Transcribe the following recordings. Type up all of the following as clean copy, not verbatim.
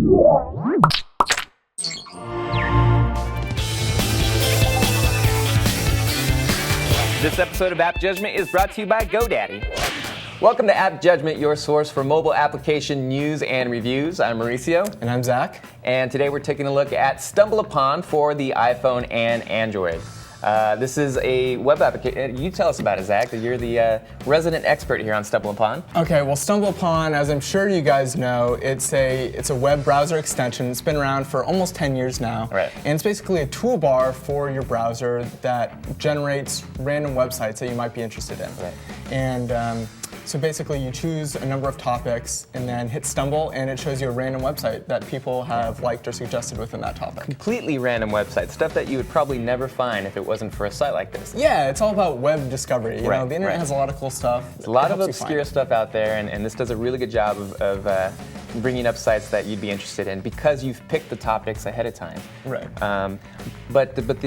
This episode of App Judgment is brought to you by GoDaddy. Welcome to App Judgment, your source for mobile application news and reviews. I'm Mauricio. And I'm Zach. And today we're taking a look at StumbleUpon for the iPhone and Android. This is a web application. You tell us about it, Zach. You're the resident expert here on StumbleUpon. Okay, well, StumbleUpon, as I'm sure you guys know, it's a web browser extension. It's been around for almost 10 years now. Right. And it's basically a toolbar for your browser that generates random websites that you might be interested in. Right. And so basically you choose a number of topics and then hit Stumble, and it shows you a random website that people have liked or suggested within that topic. Completely random websites, stuff that you would probably never find if it wasn't for a site like this. Yeah, it's all about web discovery. You know, the internet has a lot of cool stuff. There's a lot of obscure stuff out there, and this does a really good job of bringing up sites that you'd be interested in because you've picked the topics ahead of time. Right.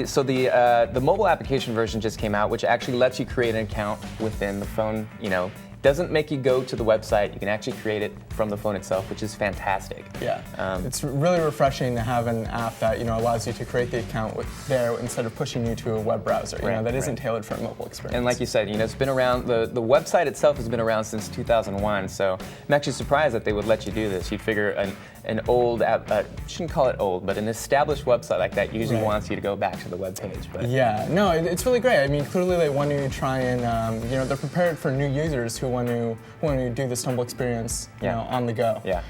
So the mobile application version just came out, which actually lets you create an account within the phone. You know, doesn't make you go to the website. You can actually create it from the phone itself, which is fantastic. Yeah, it's really refreshing to have an app that allows you to create the account there instead of pushing you to a web browser. That isn't tailored for a mobile experience. And like you said, it's been around. The website itself has been around since 2001. So I'm actually surprised that they would let you do this. You'd figure an old app, shouldn't call it old, but an established website like that usually wants you to go back to the web page. But yeah, no, it's really great. I mean, clearly they want to try and they're prepared for new users who want to do the Stumble experience on the go. Yeah.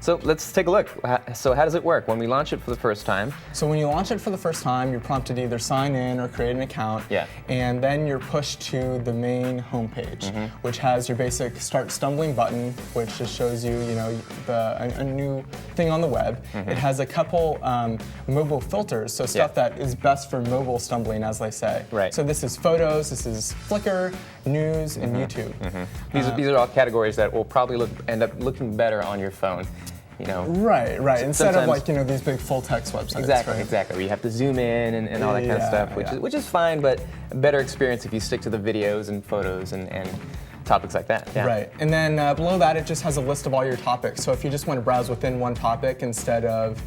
So let's take a look. So how does it work when we launch it for the first time? So when you launch it for the first time, you're prompted to either sign in or create an account. Yeah. And then you're pushed to the main homepage, which has your basic Start Stumbling button, which just shows you, a new thing on the web. It has a couple mobile filters, so stuff that is best for mobile stumbling, as they say. Right. So this is photos, this is Flickr, news, and YouTube. These are all categories that will probably end up looking better on your phone. Right. Instead of these big full text websites. Exactly. Where you have to zoom in and all that kind of stuff, which is fine, but a better experience if you stick to the videos and photos and topics like that. Yeah. Right. And then below that, it just has a list of all your topics. So if you just want to browse within one topic instead of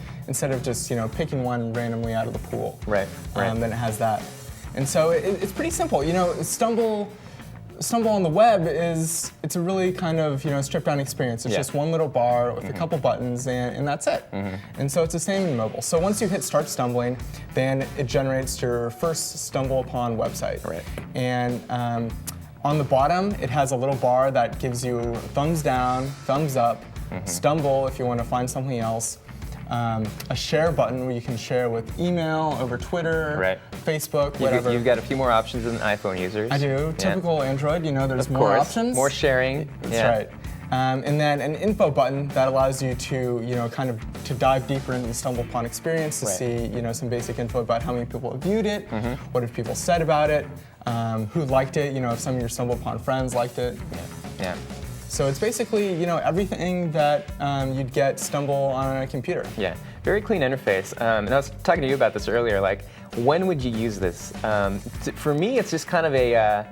just picking one randomly out of the pool, then it has that. And so it's pretty simple. Stumble on the web it's a really kind of stripped down experience. It's just one little bar with a couple buttons and that's it. And so it's the same in mobile. So once you hit Start Stumbling, then it generates your first StumbleUpon website. Right. And on the bottom, it has a little bar that gives you thumbs down, thumbs up, stumble if you want to find something else. A share button where you can share with email, over Twitter, Facebook, whatever. You've got a few more options than iPhone users. I do. Typical Android, there's more options. More sharing. That's right. And then an info button that allows you to, kind of to dive deeper into the StumbleUpon experience to see, some basic info about how many people have viewed it, what have people said about it, who liked it, if some of your StumbleUpon friends liked it. Yeah. So it's basically, everything that you'd get Stumble on a computer. Yeah, very clean interface. And I was talking to you about this earlier, like, when would you use this? For me, it's just kind of a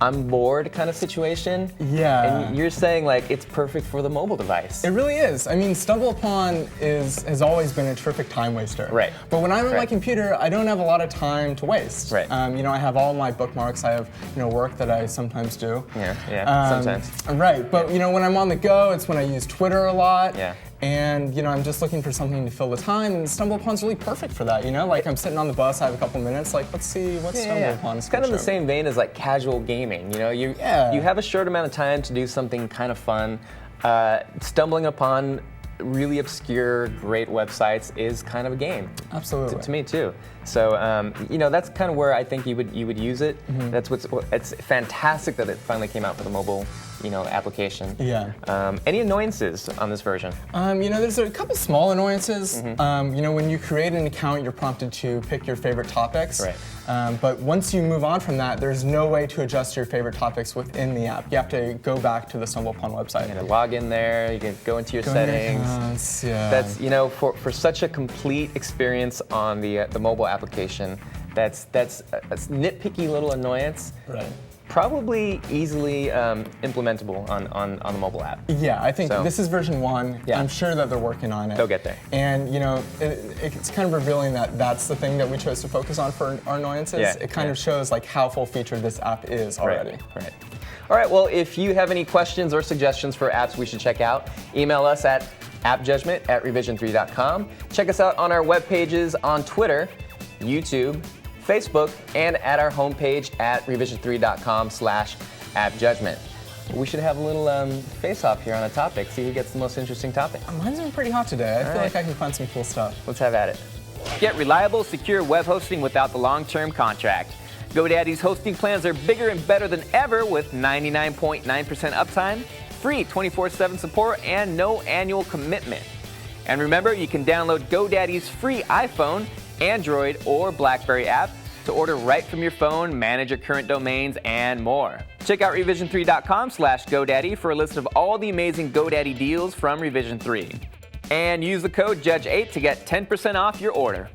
I'm bored kind of situation. Yeah. And you're saying, like, it's perfect for the mobile device. It really is. I mean, StumbleUpon has always been a terrific time waster. Right. But when I'm on my computer, I don't have a lot of time to waste. Right. I have all my bookmarks. I have, work that I sometimes do. Sometimes. Right. But, when I'm on the go, it's when I use Twitter a lot. Yeah. And, I'm just looking for something to fill the time, and StumbleUpon's really perfect for that, Like, I'm sitting on the bus, I have a couple minutes, like, let's see what StumbleUpon is. It's kind of the same vein as, like, casual gaming, You have a short amount of time to do something kind of fun. Stumbling upon really obscure, great websites is kind of a game. Absolutely. To me, too. So, that's kind of where I think you would use it. It's fantastic that it finally came out for the mobile application. Yeah. Any annoyances on this version? There's a couple small annoyances. When you create an account, you're prompted to pick your favorite topics. Right. But once you move on from that, there's no way to adjust your favorite topics within the app. You have to go back to the StumbleUpon website. And log in there, you can go into your settings. That's, for such a complete experience on the mobile application, that's a nitpicky little annoyance. Right. probably easily implementable on the mobile app. Yeah, I think this is version 1. Yeah. I'm sure that they're working on it. They'll get there. And it's kind of revealing that that's the thing that we chose to focus on for our annoyances. Yeah, it kind of shows like how full-featured this app is already. Right. All right, well, if you have any questions or suggestions for apps we should check out, email us at appjudgment@revision3.com. Check us out on our web pages on Twitter, YouTube, Facebook, and at our homepage at revision3.com/appjudgment. We should have a little face-off here on a topic, see who gets the most interesting topic. Mine's been pretty hot today. I feel like I can find some cool stuff. Let's have at it. Get reliable, secure web hosting without the long-term contract. GoDaddy's hosting plans are bigger and better than ever with 99.9% uptime, free 24/7 support, and no annual commitment. And remember, you can download GoDaddy's free iPhone, Android, or BlackBerry app to order right from your phone, manage your current domains, and more. Check out revision3.com/GoDaddy for a list of all the amazing GoDaddy deals from Revision 3. And use the code JUDGE8 to get 10% off your order.